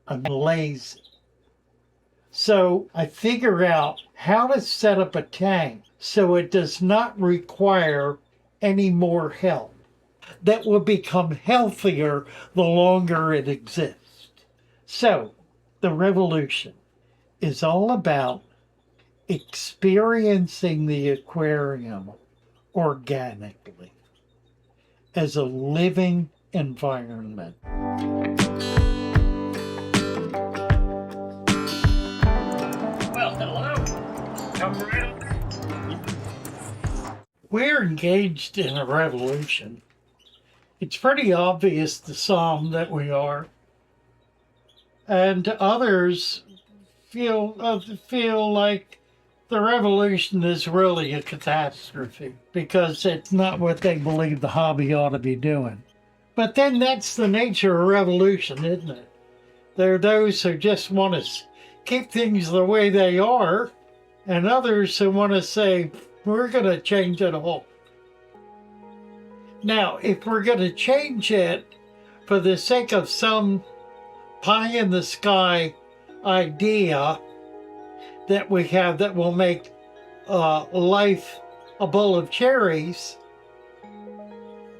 I'm lazy. So I figure out how to set up a tank so it does not require any more help. That will become healthier the longer it exists. So the revolution is all about experiencing the aquarium organically as a living environment. Well, hello. Come around. We're engaged in a revolution. It's pretty obvious to some that we are, and others feel like the revolution is really a catastrophe because it's not what they believe the hobby ought to be doing. But then that's the nature of revolution, isn't it? There are those who just want to keep things the way they are, and others who want to say, we're going to change it all. Now, if we're going to change it for the sake of some pie in the sky idea that we have that will make life a bowl of cherries,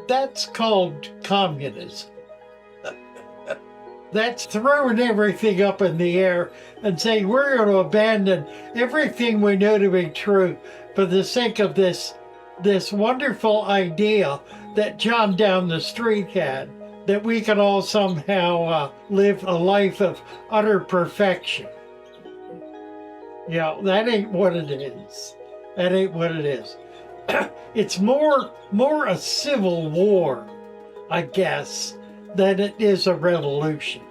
that's called communism. That's throwing everything up in the air and saying we're going to abandon everything we know to be true for the sake of this wonderful idea that John down the street had, that we can all somehow live a life of utter perfection. Yeah, that ain't what it is. That ain't what it is. It's more a civil war, I guess, than it is a revolution.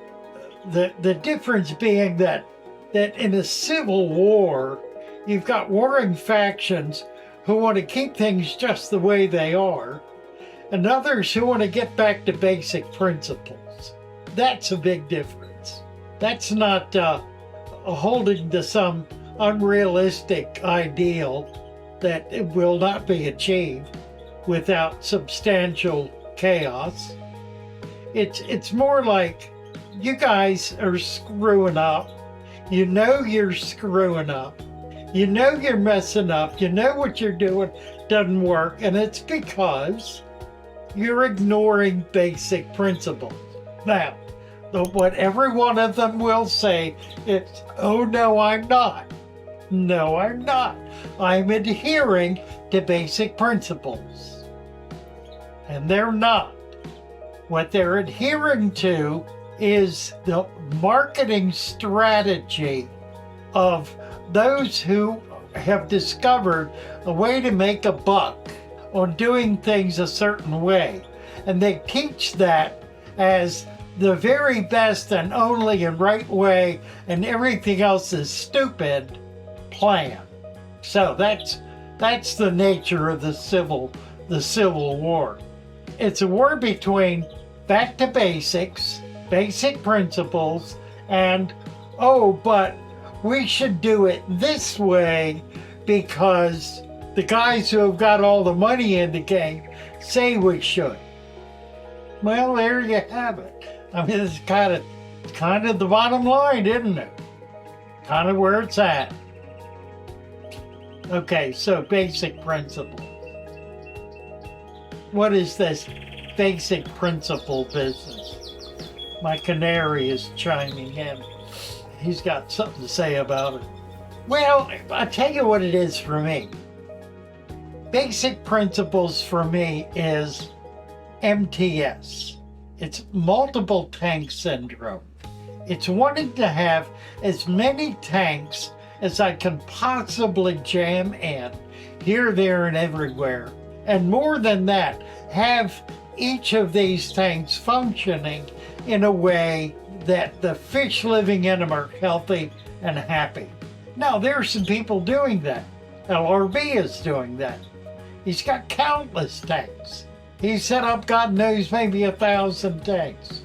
The difference being that in a civil war, you've got warring factions who want to keep things just the way they are, and others who want to get back to basic principles. That's a big difference. That's not holding to some unrealistic ideal that it will not be achieved without substantial chaos. It's more like you guys are screwing up. You know you're screwing up. You know you're messing up. You know what you're doing doesn't work, and it's because you're ignoring basic principles. Now, what every one of them will say is, oh no, I'm not. No, I'm not. I'm adhering to basic principles. And they're not. What they're adhering to is the marketing strategy of those who have discovered a way to make a buck on doing things a certain way. And they teach that as the very best and only and right way, and everything else is stupid plan. So that's the nature of the Civil War. It's a war between back to basics, basic principles, and but we should do it this way because the guys who have got all the money in the game say we should. Well, there you have it. I mean, it's kind of the bottom line, isn't it? Kind of where it's at. Okay, so basic principles. What is this basic principle business? My canary is chiming in. He's got something to say about it. Well, I'll tell you what it is for me. Basic principles for me is MTS. It's multiple tank syndrome. It's wanting to have as many tanks as I can possibly jam in, here, there, and everywhere. And more than that, have each of these tanks functioning in a way that the fish living in them are healthy and happy. Now, there are some people doing that. LRB is doing that. He's got countless tanks. He set up, God knows, maybe 1,000 tanks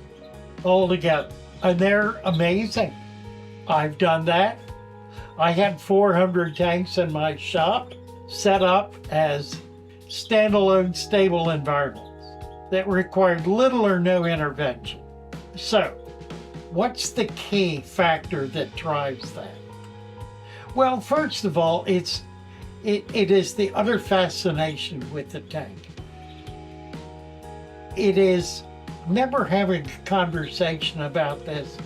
altogether. And they're amazing. I've done that. I had 400 tanks in my shop set up as standalone stable environments that required little or no intervention. So What's the key factor that drives that? Well, first of all, it is the utter fascination with the tank. It is, remember having a conversation about this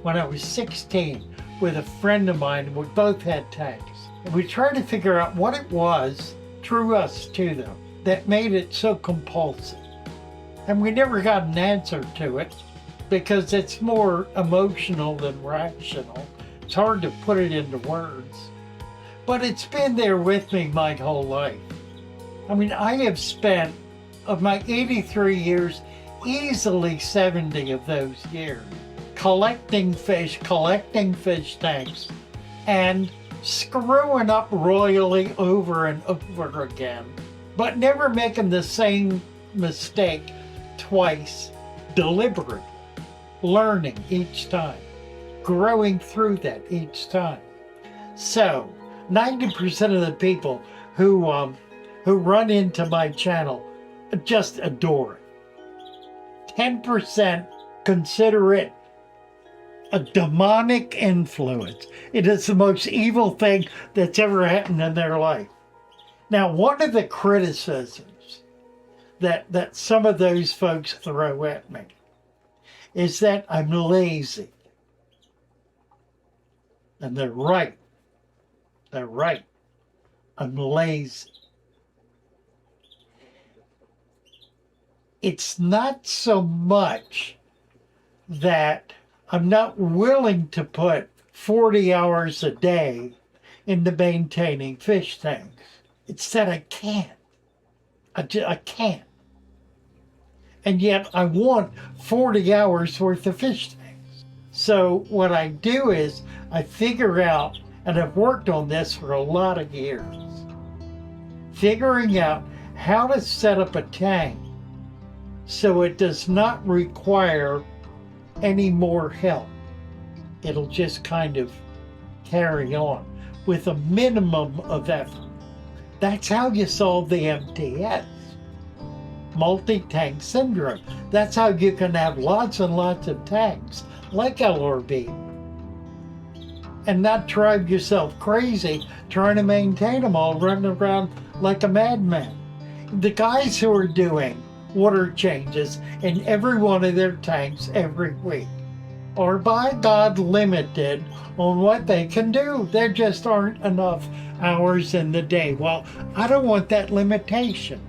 when I was 16 with a friend of mine. We both had tanks. And we tried to figure out what it was, drew us to them, that made it so compulsive. And we never got an answer to it because it's more emotional than rational. It's hard to put it into words. But it's been there with me my whole life. I mean, I have spent, of my 83 years, easily 70 of those years collecting fish tanks, and screwing up royally over and over again, but never making the same mistake twice deliberately, learning each time, growing through that each time. So 90% of the people who run into my channel just adore it. 10% consider it a demonic influence. It is the most evil thing that's ever happened in their life. Now, one of the criticisms that some of those folks throw at me is that I'm lazy. And they're right. They're right. I'm lazy. It's not so much that I'm not willing to put 40 hours a day into maintaining fish tanks. It's that I can't. I can't. And yet I want 40 hours worth of fish tanks. So what I do is I figure out, and I've worked on this for a lot of years, figuring out how to set up a tank so it does not require any more help. It'll just kind of carry on with a minimum of effort. That's how you solve the MTS, multi-tank syndrome. That's how you can have lots and lots of tanks like LRB and not drive yourself crazy trying to maintain them all, running around like a madman. The guys who are doing water changes in every one of their tanks every week are by God limited on what they can do. There just aren't enough hours in the day. Well, I don't want that limitation.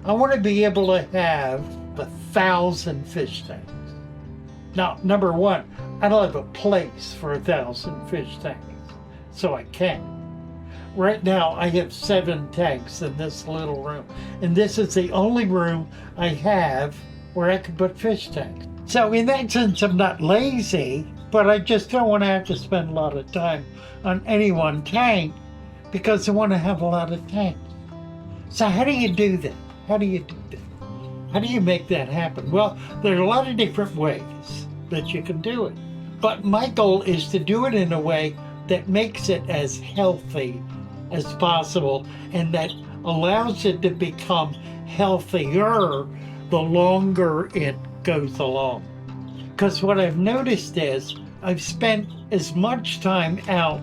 I want to be able to have 1,000 fish tanks. Now, number one, I don't have a place for 1,000 fish tanks, so I can't. Right now, I have 7 tanks in this little room, and this is the only room I have where I can put fish tanks. So in that sense, I'm not lazy, but I just don't want to have to spend a lot of time on any one tank because I want to have a lot of tanks. So how do you do that? How do you do that? How do you make that happen? Well, there are a lot of different ways that you can do it, but my goal is to do it in a way that makes it as healthy as possible and that allows it to become healthier the longer it goes along. Because what I've noticed is I've spent as much time out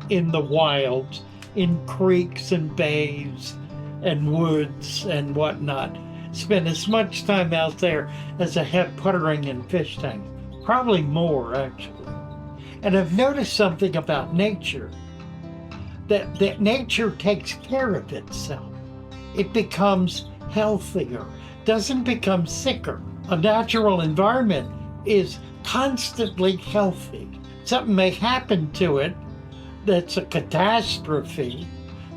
in the wilds, in creeks and bays and woods and whatnot, spent as much time out there as I have puttering in fish tanks, probably more actually. And I've noticed something about nature, that nature takes care of itself. It becomes healthier, doesn't become sicker. A natural environment is constantly healthy. Something may happen to it that's a catastrophe,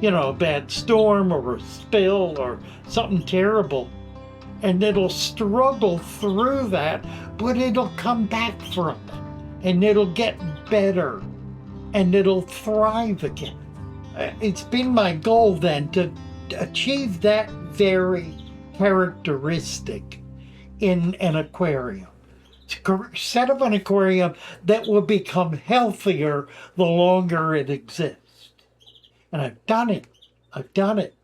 a bad storm or a spill or something terrible, and it'll struggle through that, but it'll come back from it, and it'll get better, and it'll thrive again. It's been my goal then to achieve that very characteristic in an aquarium. To set up an aquarium that will become healthier the longer it exists. And I've done it. I've done it.